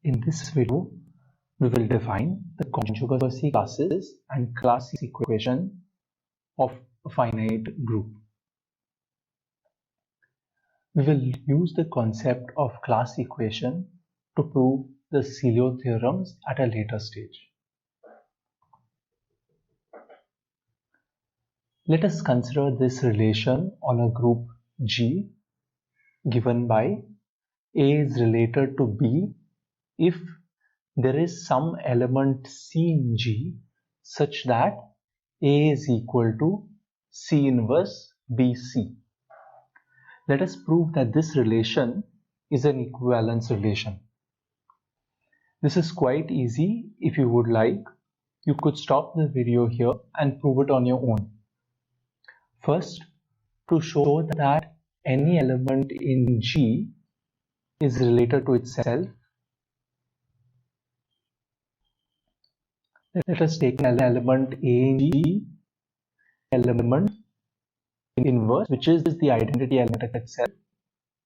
In this video, we will define the conjugacy classes and class equation of a finite group. We will use the concept of class equation to prove the Celio theorems at a later stage. Let us consider this relation on a group G given by A is related to B if there is some element C in G such that A is equal to C inverse BC. Let us prove that this relation is an equivalence relation. This is quite easy. If you would like, you could stop the video here and prove it on your own. First, to show that any element in G is related to itself, let us take an element A in G, element inverse, which is the identity element itself,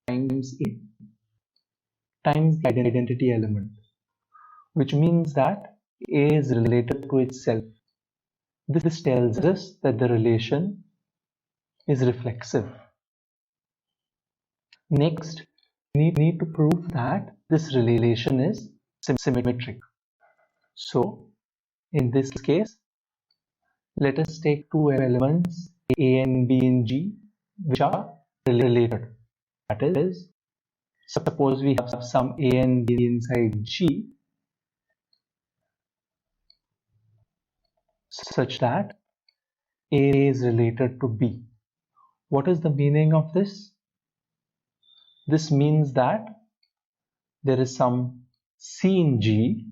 times A times the identity element, which means that A is related to itself. This tells us that the relation is reflexive. Next, we need to prove that this relation is symmetric. So, in this case, let us take two elements A and B in G which are related. That is, suppose we have some A and B inside G such that A is related to B. What is the meaning of this? This means that there is some C in G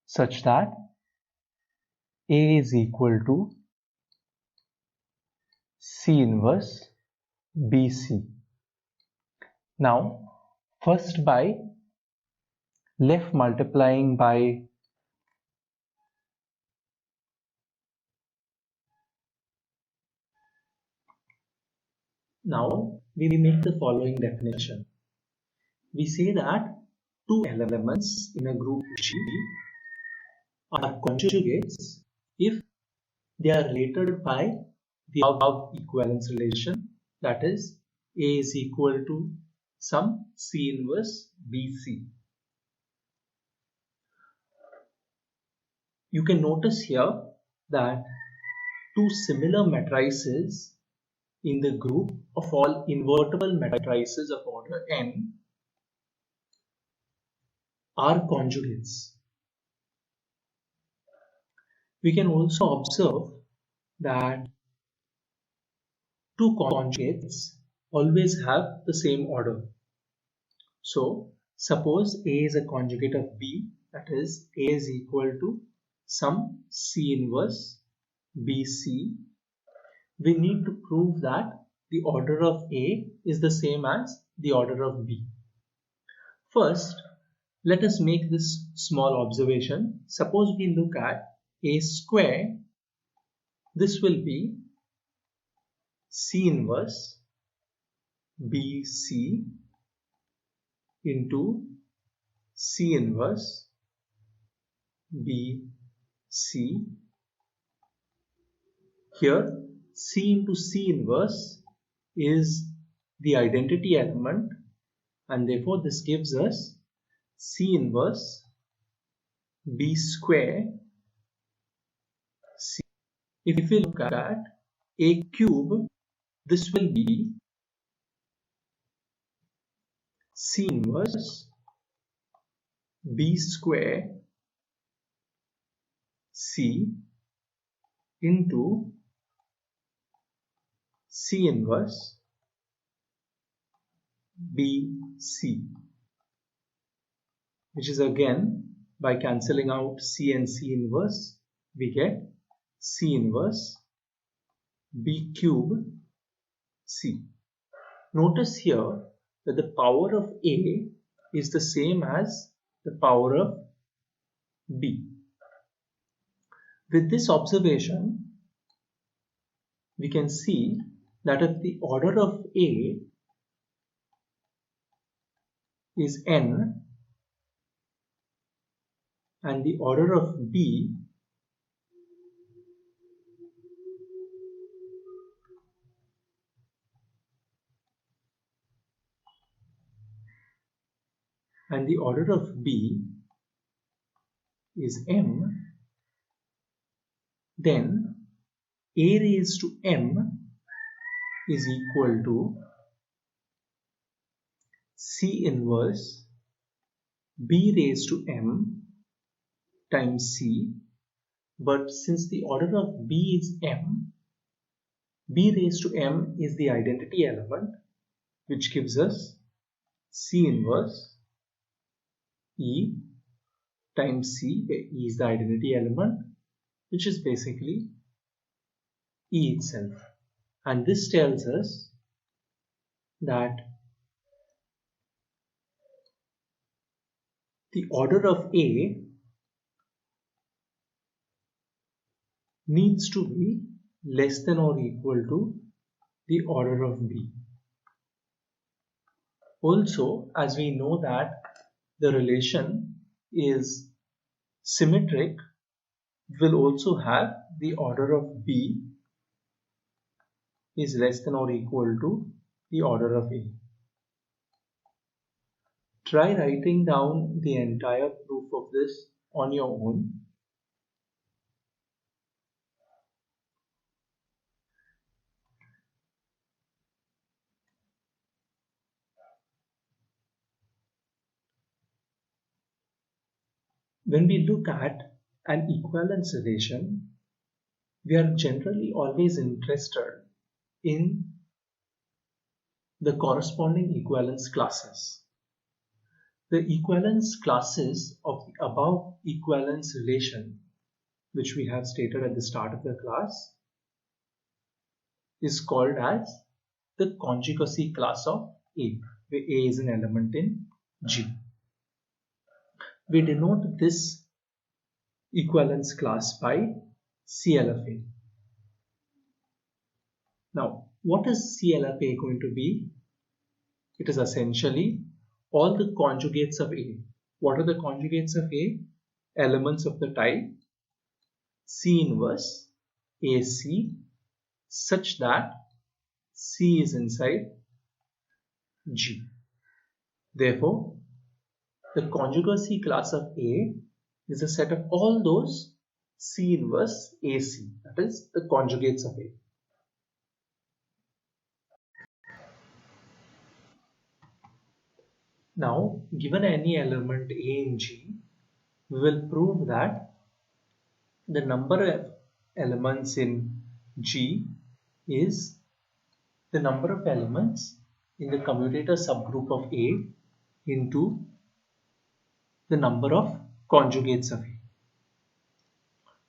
such that A is equal to C inverse BC. Now, first by left multiplying by now we make the following definition. We say that two elements in a group G are conjugates if they are related by the above equivalence relation, that is, A is equal to some C inverse BC. You can notice here that two similar matrices in the group of all invertible matrices of order n are conjugates. We can also observe that two conjugates always have the same order. So, suppose A is a conjugate of B, that is, A is equal to some C inverse BC. We need to prove that the order of A is the same as the order of B. First, let us make this small observation. Suppose we look at A square, this will be C inverse BC into C inverse BC. Here, C into C inverse is the identity element, and therefore this gives us C inverse B square C. If we look at A cube, this will be C inverse B square C into C inverse BC, which is again, by cancelling out C and C inverse, we get C inverse B cube C. Notice here that the power of A is the same as the power of B. With this observation, we can see that if the order of A is n and the order of b is m, then a raised to m is equal to C inverse b raised to m times c, but since the order of b is m, b raised to m is the identity element, which gives us C inverse E times C, where E is the identity element, which is basically E itself. And this tells us that the order of A needs to be less than or equal to the order of B. Also, as we know that the relation is symmetric, we'll also have the order of B is less than or equal to the order of A. Try writing down the entire proof of this on your own. When we look at an equivalence relation, we are generally always interested in the corresponding equivalence classes. The equivalence classes of the above equivalence relation, which we have stated at the start of the class, is called as the conjugacy class of A, where A is an element in G. We denote this equivalence class by CL of A. Now, what is CL of A going to be? It is essentially all the conjugates of A. What are the conjugates of A? Elements of the type C inverse AC such that C is inside G. Therefore, the conjugacy class of A is a set of all those C inverse AC, that is the conjugates of A. Now, given any element A in G, we will prove that the number of elements in G is the number of elements in the commutator subgroup of A into the number of conjugates of A.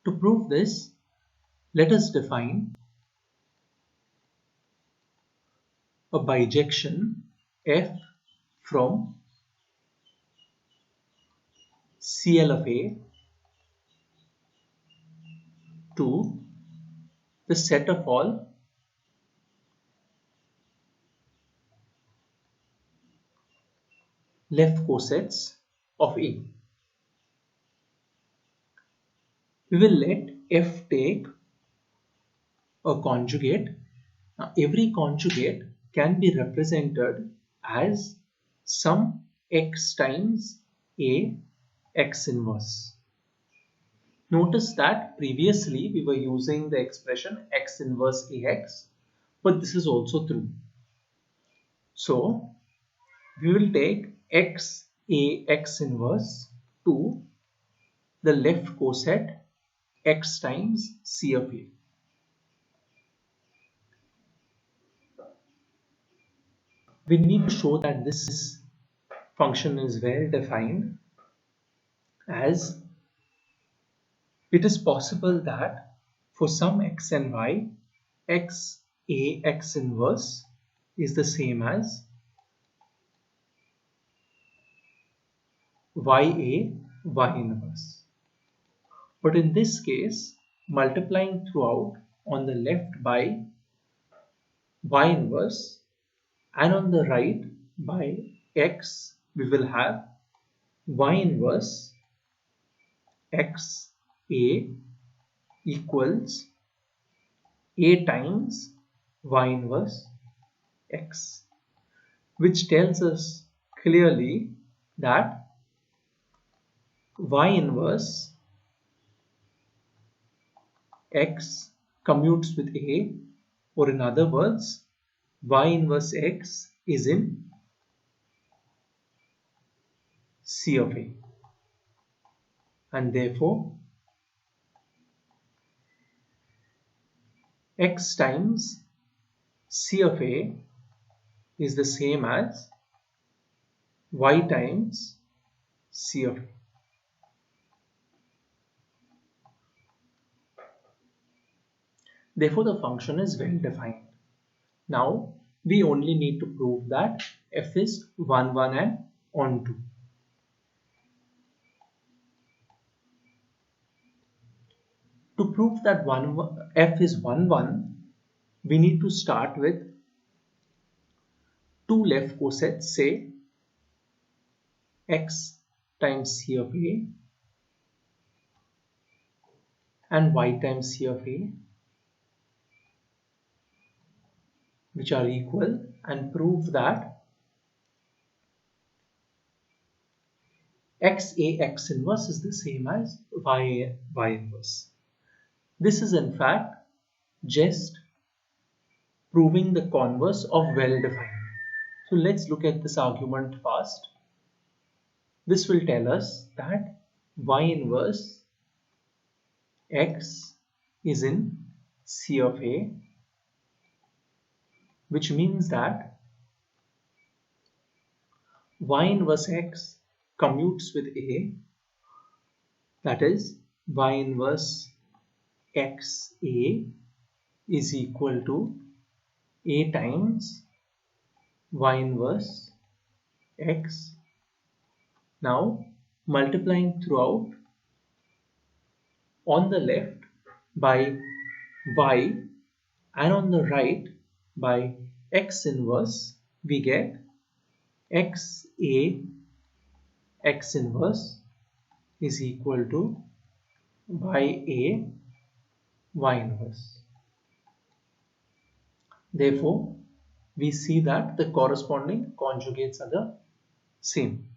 To prove this, let us define a bijection F from CL of A to the set of all left cosets of A. We will let F take a conjugate. Now, every conjugate can be represented as some x times A x inverse. Notice that previously we were using the expression x inverse AX, but this is also true. So we will take x A x inverse to the left coset x times C of A. We need to show that this function is well defined, as it is possible that for some x and y, x A x inverse is the same as y A y inverse. But in this case, multiplying throughout on the left by y inverse and on the right by x we will have y inverse x a equals a times y inverse x, which tells us clearly that y inverse x commutes with a, or in other words, y inverse x is in C of a, and therefore x times C of a is the same as y times C of a. Therefore, the function is well defined. Now, we only need to prove that f is 1, 1 and onto. To prove that f is 1, 1, we need to start with two left cosets, say x times C of a and y times C of a, which are equal, and prove that x inverse is the same as y inverse. This is in fact just proving the converse of well defined. So let's look at this argument first. This will tell us that y inverse x is in C of a, which means that y inverse x commutes with a, that is y inverse x a is equal to a times y inverse x. Now multiplying throughout, on the left by y and on the right by x inverse, we get x a x inverse is equal to y a y inverse. Therefore, we see that the corresponding conjugates are the same,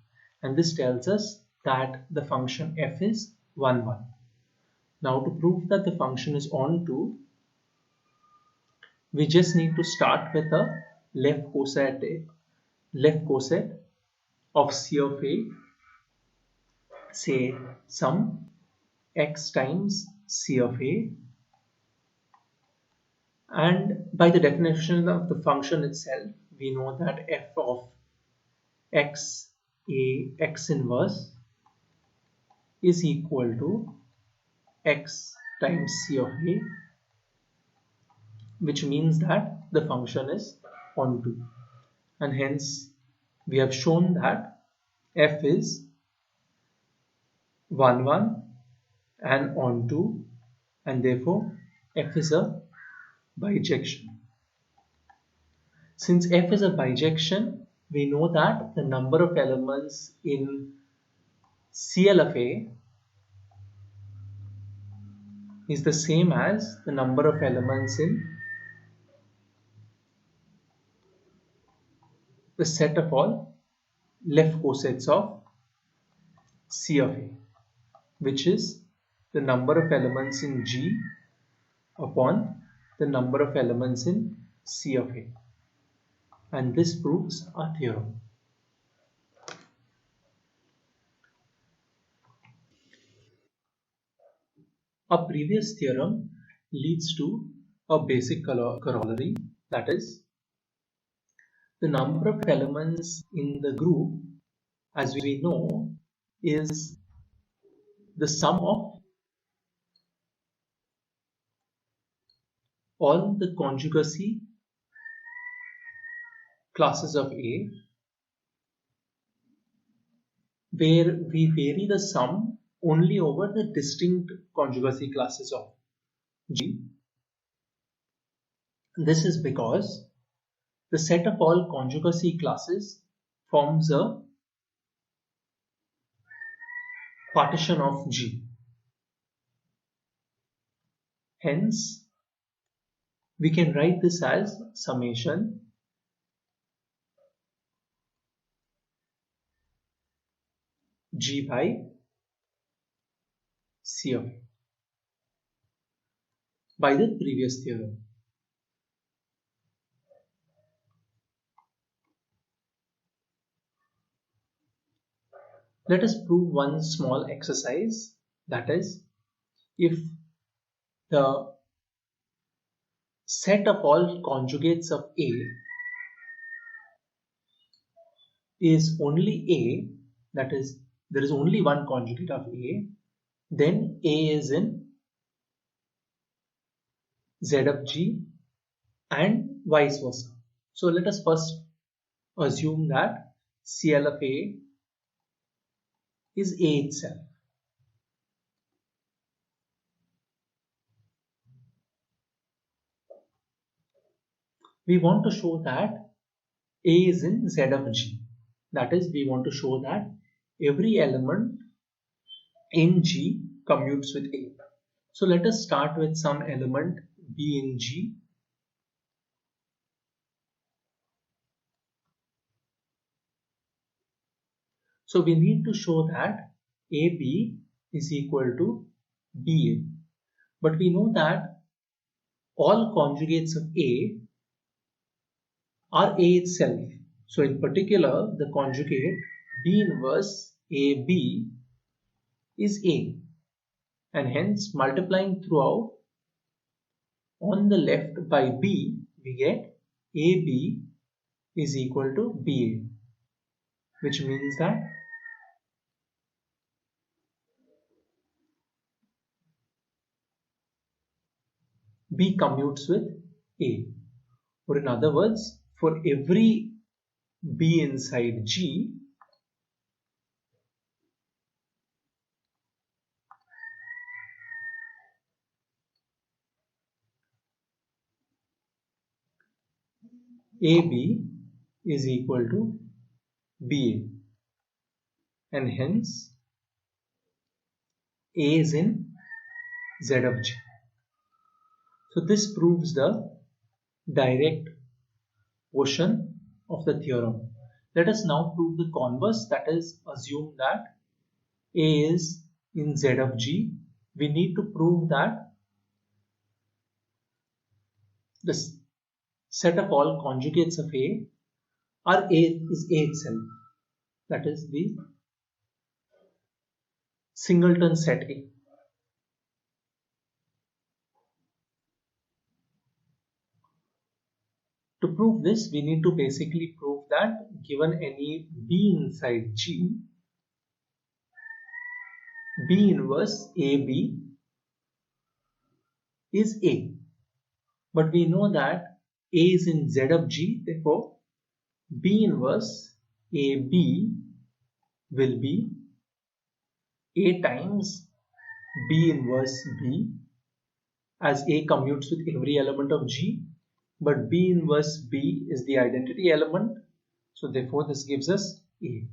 and this tells us that the function f is 1, 1. Now to prove that the function is onto, we just need to start with a left coset of C of a, say some x times C of a, and by the definition of the function itself, we know that f of x a x inverse is equal to x times C of a, which means that the function is onto, and hence we have shown that f is 1, 1 and onto, and therefore f is a bijection. Since f is a bijection, we know that the number of elements in CL of A is the same as the number of elements in the set of all left cosets of C of A, which is the number of elements in G upon the number of elements in C of A, and this proves our theorem. Our previous theorem leads to a basic corollary, that is, the number of elements in the group, as we know, is the sum of all the conjugacy classes of A, where we vary the sum only over the distinct conjugacy classes of G. This is because the set of all conjugacy classes forms a partition of G. Hence, we can write this as summation G by C of A by the previous theorem. Let us prove one small exercise, that is, if the set of all conjugates of A is only A, that is, there is only one conjugate of A, then A is in Z of G and vice versa. So let us first assume that CL of A is A itself. We want to show that A is in Z of G. That is, we want to show that every element in G commutes with A. So let us start with some element B in G. So we need to show that AB is equal to BA. But we know that all conjugates of A are A itself. So in particular, the conjugate B inverse AB is A. And hence multiplying throughout on the left by B, we get AB is equal to BA, which means that B commutes with A. Or in other words, for every B inside G, AB is equal to BA, and hence A is in Z of G. So this proves the direct portion of the theorem. Let us now prove the converse, that is, assume that A is in Z of G. We need to prove that the set of all conjugates of A are A is A itself. That is the singleton set A. To prove this, we need to basically prove that given any B inside G, B inverse AB is A. But we know that A is in Z of G, therefore B inverse AB will be A times B inverse B, as A commutes with every element of G, but B inverse B is the identity element, so therefore this gives us A,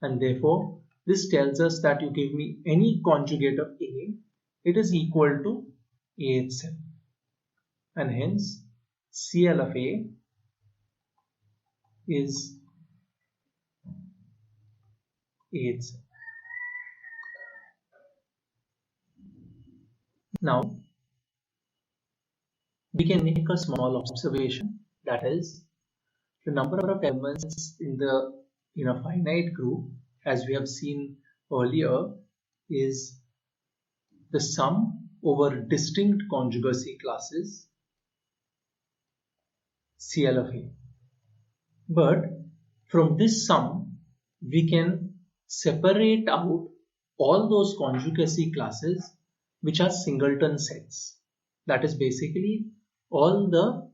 and therefore this tells us that you give me any conjugate of A, it is equal to A itself, and hence CL of A is A itself. Now we can make a small observation, that is, the number of elements in a finite group, as we have seen earlier, is the sum over distinct conjugacy classes CL of A. But from this sum, we can separate out all those conjugacy classes which are singleton sets. That is basically all the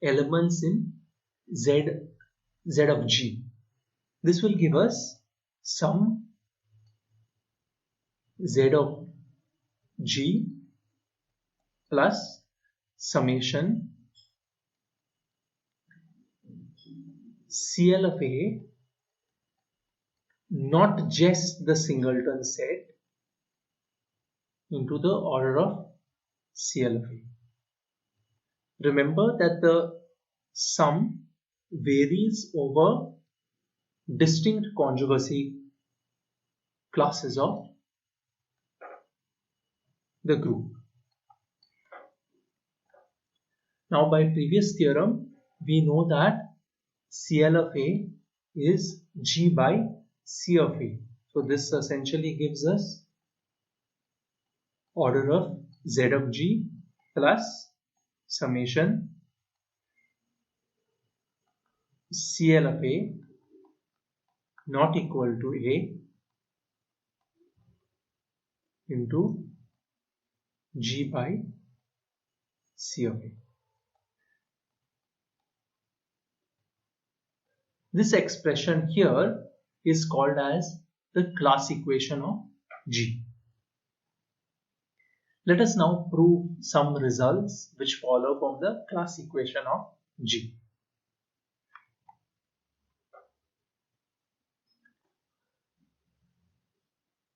elements in Z of G. This will give us sum Z of G plus summation CL of A, not just the singleton set, into the order of CL of A. Remember that the sum varies over distinct conjugacy classes of the group. Now, by previous theorem, we know that CL of A is G by C of A. So this essentially gives us order of Z of G plus summation CL of A not equal to A into G by C of A. This expression here is called as the class equation of G. Let us now prove some results which follow from the class equation of G.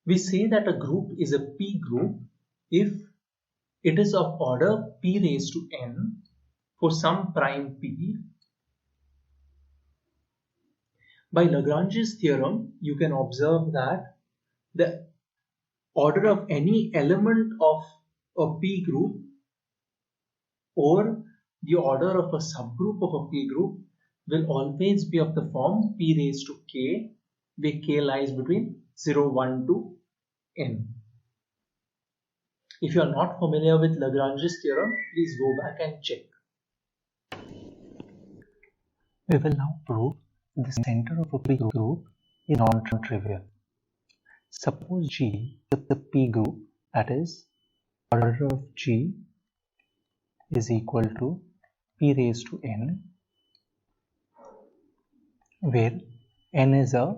We say that a group is a P group if it is of order P raised to n for some prime P. By Lagrange's theorem, you can observe that the order of any element of a P group or the order of a subgroup of a P group will always be of the form P raised to k, where k lies between 0, 1 to n. If you are not familiar with Lagrange's theorem, please go back and check. We will now prove the center of a P group is non-trivial. Suppose G is the P group, that is, order of G is equal to P raised to n, where n is a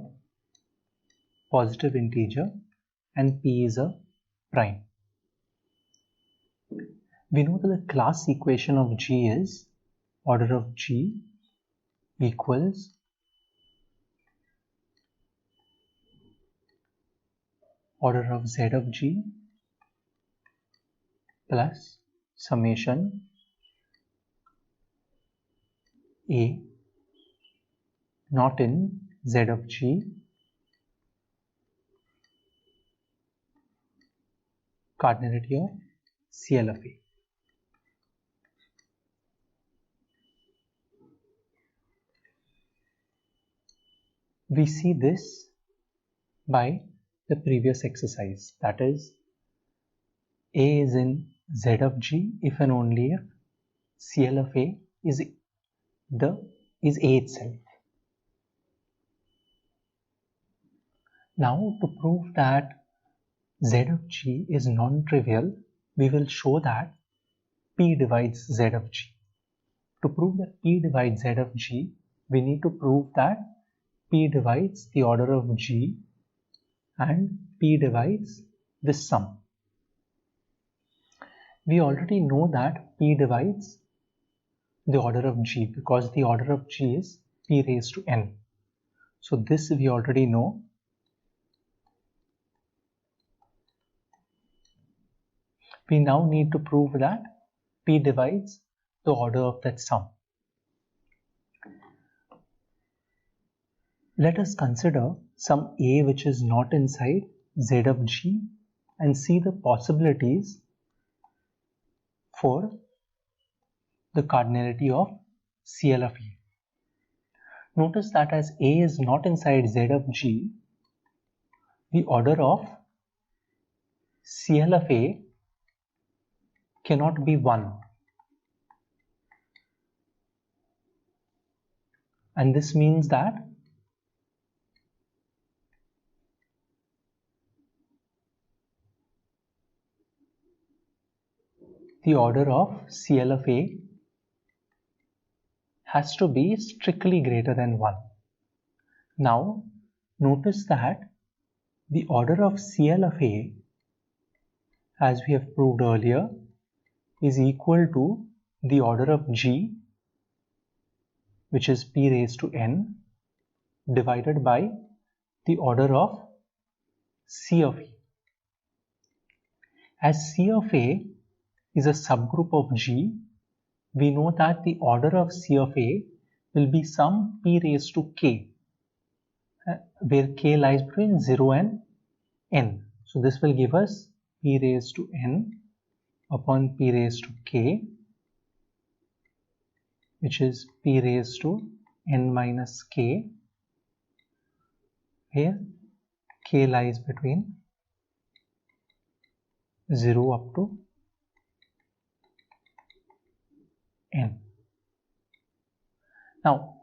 positive integer and P is a prime. We know that the class equation of G is order of G equals order of Z of G plus summation A not in Z of G cardinality of CL of A. We see this by the previous exercise, that is, A is in Z of G if and only if CL of A is A itself. Now, to prove that Z of G is non-trivial, we will show that P divides Z of G. To prove that P divides Z of G, we need to prove that P divides the order of G and P divides this sum. We already know that P divides the order of G because the order of G is P raised to n. So this we already know. We now need to prove that P divides the order of that sum. Let us consider some A which is not inside Z of G and see the possibilities for the cardinality of CL of A. Notice that as A is not inside Z of G, the order of CL of A cannot be 1. And this means that the order of CL of A has to be strictly greater than 1. Now, notice that the order of CL of A, as we have proved earlier, is equal to the order of G, which is P raised to n, divided by the order of C of A. as C of A is a subgroup of G, we know that the order of C of A will be some P raised to K, where K lies between 0 and N. So this will give us P raised to N upon P raised to K, which is P raised to N minus K, where K lies between 0 up to N. Now,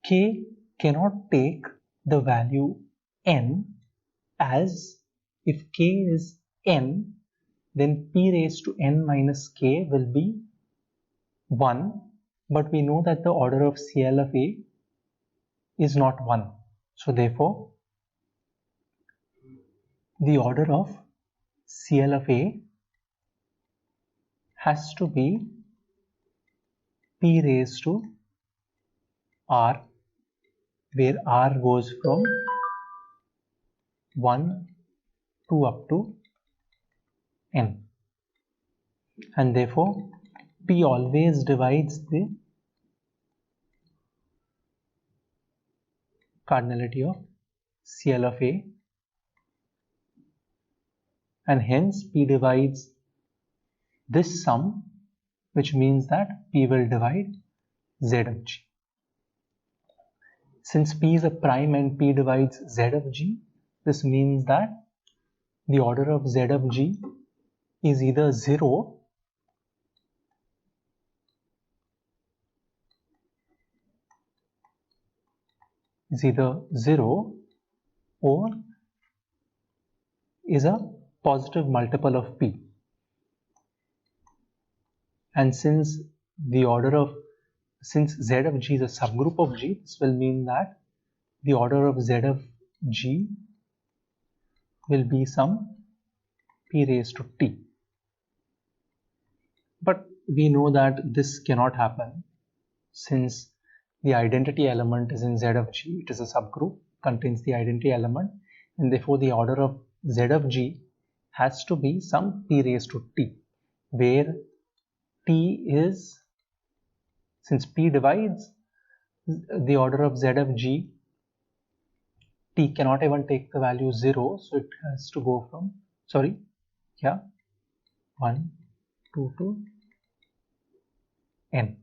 K cannot take the value N, as if K is N, then P raised to N minus K will be 1, but we know that the order of CL of A is not 1. So therefore, the order of CL of A has to be P raised to R, where R goes from 1 to up to N, and therefore P always divides the cardinality of CL of A, and hence P divides this sum, which means that P will divide Z of G. Since P is a prime and P divides Z of G, this means that the order of Z of G is either 0 or is a positive multiple of P. And since Z of G is a subgroup of G, this will mean that the order of Z of G will be some P raised to T. But we know that this cannot happen, since the identity element is in Z of G. It is a subgroup, contains the identity element, and therefore the order of Z of G has to be some P raised to T, where T is, since P divides the order of Z of G, T cannot even take the value 0, so it has to go from 1, 2 to N.